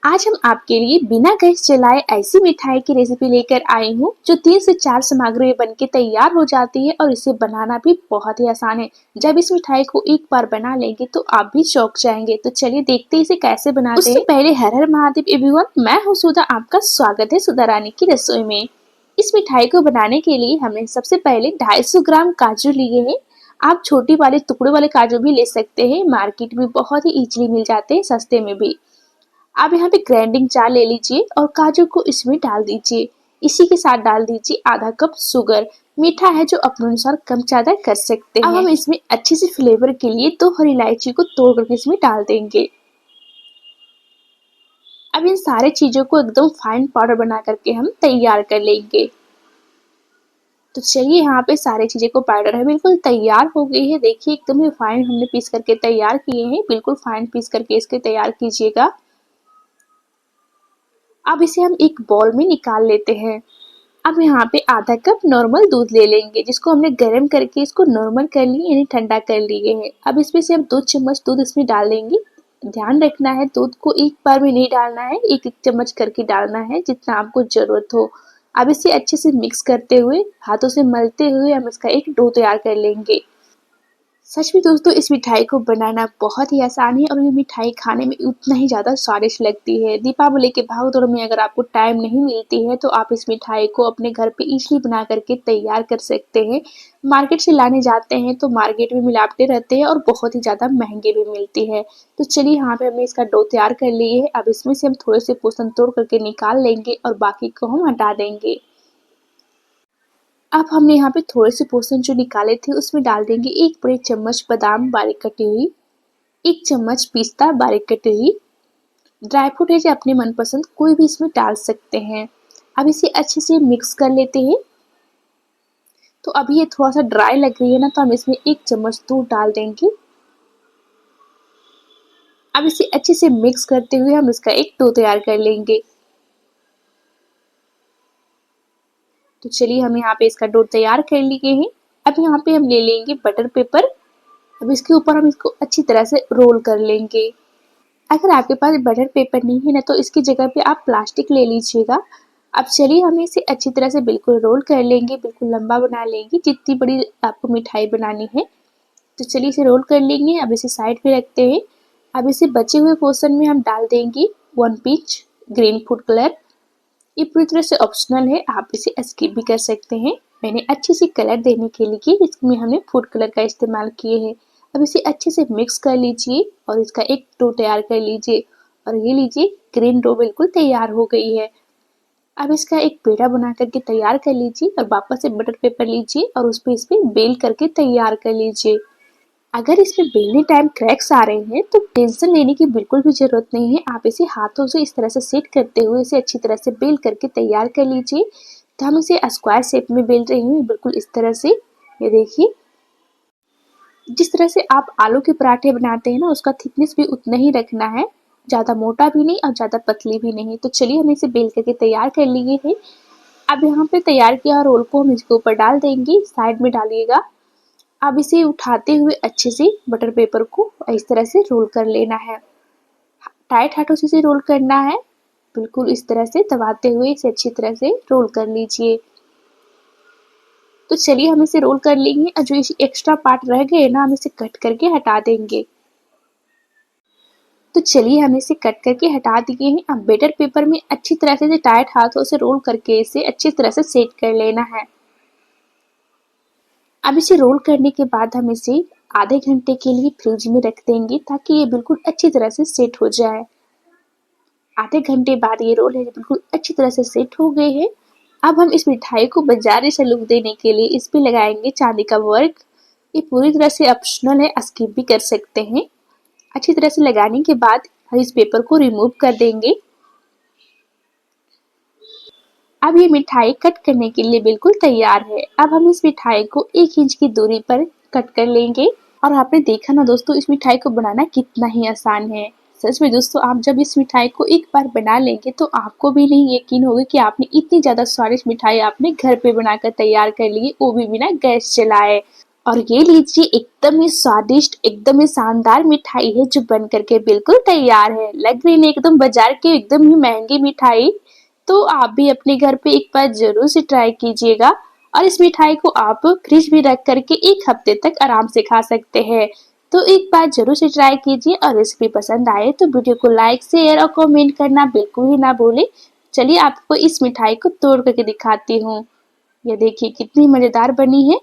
आज हम आपके लिए बिना गैस जलाए ऐसी मिठाई की रेसिपी लेकर आई हूँ जो 3 से 4 सामग्री में बनके तैयार हो जाती है और इसे बनाना भी बहुत ही आसान है। जब इस मिठाई को एक बार बना लेंगे तो आप भी चौंक जाएंगे। तो चलिए देखते हैं इसे कैसे बनाते हैं। उससे पहले हर हर महादेव एवरीवन, मैं हूँ सुधा, आपका स्वागत है सुधा रानी की रसोई में। इस मिठाई को बनाने के लिए हमने सबसे पहले 250 ग्राम काजू लिए हैं। आप छोटी वाले टुकड़े वाले काजू भी ले सकते हैं, मार्केट में बहुत ही इजीली मिल जाते हैं, सस्ते में भी। अब यहाँ पे ग्राइंडिंग जार ले लीजिए और काजू को इसमें डाल दीजिए। इसी के साथ डाल दीजिए आधा कप शुगर। मीठा है जो अपने अनुसार कम ज्यादा कर सकते हैं। अब हम इसमें अच्छे से फ्लेवर के लिए 2 हरी इलायची को तोड़ करके इसमें डाल देंगे। अब इन सारे चीजों को एकदम फाइन पाउडर बना करके हम तैयार कर लेंगे। तो चलिए यहाँ पे सारी चीजें को पाउडर है बिल्कुल तैयार हो गई है। देखिए एकदम ही फाइन हमने पीस करके तैयार किए हैं। बिल्कुल फाइन पीस करके इसके तैयार कीजिएगा। अब इसे हम एक बाउल में निकाल लेते हैं। अब यहाँ पे आधा कप नॉर्मल दूध ले लेंगे, जिसको हमने गर्म करके इसको नॉर्मल कर लिए यानी ठंडा कर लिए हैं। अब इसमें से हम 2 चम्मच दूध इसमें डाल देंगे। ध्यान रखना है दूध को एक बार में नहीं डालना है, एक एक चम्मच करके डालना है जितना आपको जरूरत हो। अब इसे अच्छे से मिक्स करते हुए हाथों से मलते हुए हम इसका एक डो तैयार कर लेंगे। सच में दोस्तों इस मिठाई को बनाना बहुत ही आसान है और ये मिठाई खाने में उतना ही ज़्यादा स्वादिष्ट लगती है। दीपावली के भागदौड़ में अगर आपको टाइम नहीं मिलती है तो आप इस मिठाई को अपने घर पे इजली बना करके तैयार कर सकते हैं। मार्केट से लाने जाते हैं तो मार्केट में मिलावटें रहते हैं और बहुत ही ज़्यादा महंगे भी मिलती है। तो चलिए यहाँ पे हमने इसका डो तैयार कर लिए है। अब इसमें से हम थोड़े से पोर्शन तोड़ करके निकाल लेंगे और बाकी को हम हटा देंगे। अब हमने यहाँ पे थोड़े से पोर्शन जो निकाले थे उसमें डाल देंगे 1 बड़े चम्मच बादाम बारीक कटी हुई, 1 चम्मच पिस्ता बारीक कटी हुई। ड्राई फ्रूट है जो अपने मनपसंद कोई भी इसमें डाल सकते हैं। अब इसे अच्छे से मिक्स कर लेते हैं। तो अभी ये थोड़ा सा ड्राई लग रही है ना, तो हम इसमें 1 चम्मच दूध डाल देंगे। अब इसे अच्छे से मिक्स करते हुए हम इसका एक डो तैयार कर लेंगे। तो चलिए हम यहाँ पे इसका डो तैयार कर लिए हैं। अब यहाँ पे हम ले लेंगे बटर पेपर। अब इसके ऊपर हम इसको अच्छी तरह से रोल कर लेंगे। अगर आपके पास बटर पेपर नहीं है ना तो इसकी जगह पे आप प्लास्टिक ले लीजिएगा। अब चलिए हम इसे अच्छी तरह से बिल्कुल रोल कर लेंगे, बिल्कुल लंबा बना लेंगे जितनी बड़ी आपको मिठाई बनानी है। तो चलिए इसे रोल कर लेंगे। अब इसे साइड पे रखते हैं। अब इसे बचे हुए पोर्शन में हम डाल देंगे 1 पिंच ग्रीन फूड कलर। ये पूरी तरह से ऑप्शनल है, आप इसे स्किप भी कर सकते हैं। मैंने अच्छे से कलर देने के लिए इसमें हमने फूड कलर का इस्तेमाल किए हैं। अब इसे अच्छे से मिक्स कर लीजिए और इसका एक डो तैयार कर लीजिए। और ये लीजिए ग्रीन डो बिल्कुल तैयार हो गई है। अब इसका एक पेड़ा बना करके तैयार कर लीजिए और वापस से बटर पेपर लीजिए और उस पर इसमें बेल करके तैयार कर लीजिए। अगर इसमें बेलने टाइम क्रैक्स आ रहे हैं तो टेंशन लेने की बिल्कुल भी जरूरत नहीं है। आप इसे हाथों से इस तरह से सेट करते हुए इसे अच्छी तरह से बेल करके तैयार कर लीजिए। तो हम इसे स्क्वायर शेप में बेल रही हूँ, बिल्कुल इस तरह से। ये देखिए जिस तरह से आप आलू के पराठे बनाते हैं ना, उसका थिकनेस भी उतना ही रखना है, ज़्यादा मोटा भी नहीं और ज़्यादा पतली भी नहीं। तो चलिए हम इसे बेल करके तैयार कर लिए हैं। अब यहाँ पे तैयार किया रोल को हम इसके ऊपर डाल देंगे, साइड में डालिएगा। अब इसे उठाते हुए अच्छे से बटर पेपर को इस तरह से रोल कर लेना है। टाइट हाथों से इसे रोल करना है, बिल्कुल इस तरह से दबाते हुए इसे अच्छी तरह से रोल कर लीजिए। तो चलिए हम इसे रोल कर लेंगे और जो एक्स्ट्रा पार्ट रह गए ना, हम इसे कट करके हटा देंगे। तो चलिए हम इसे कट करके हटा दिए हैं। अब बेटर पेपर में अच्छी तरह से टाइट हाथों से रोल करके इसे अच्छी तरह से सेट कर लेना है। अब इसे रोल करने के बाद हम इसे आधे घंटे के लिए फ्रिज में रख देंगे ताकि ये बिल्कुल अच्छी तरह से सेट हो जाए। आधे घंटे बाद ये रोल है बिल्कुल अच्छी तरह से सेट हो गए हैं। अब हम इस मिठाई को बाजारी से लुक देने के लिए इस पे लगाएंगे चांदी का वर्क। ये पूरी तरह से ऑप्शनल है, स्किप भी कर सकते हैं। अच्छी तरह से लगाने के बाद हम इस पेपर को रिमूव कर देंगे। अब ये मिठाई कट करने के लिए बिल्कुल तैयार है। अब हम इस मिठाई को 1 इंच की दूरी पर कट कर लेंगे। और आपने देखा ना दोस्तों इस मिठाई को बनाना कितना ही आसान है। सच में दोस्तों आप जब इस मिठाई को एक बार बना लेंगे तो आपको भी नहीं यकीन होगा कि आपने इतनी ज़्यादा स्वादिष्ट मिठाई आपने घर पे बनाकर तैयार कर ली है, वो भी बिना गैस जलाए। और ये लीजिए एकदम ही स्वादिष्ट, एकदम ही शानदार मिठाई है जो बन करके बिल्कुल तैयार है। लग रही है एकदम बाजार के एकदम ही महंगी मिठाई। तो आप भी अपने घर पे एक बार ज़रूर से ट्राई कीजिएगा और इस मिठाई को आप फ्रिज में रख करके 1 हफ्ते तक आराम से खा सकते हैं। तो एक बार ज़रूर से ट्राई कीजिए और रेसिपी पसंद आए तो वीडियो को लाइक, शेयर और कमेंट करना बिल्कुल ही ना भूलें। चलिए आपको इस मिठाई को तोड़ करके दिखाती हूँ। ये देखिए कितनी मज़ेदार बनी है।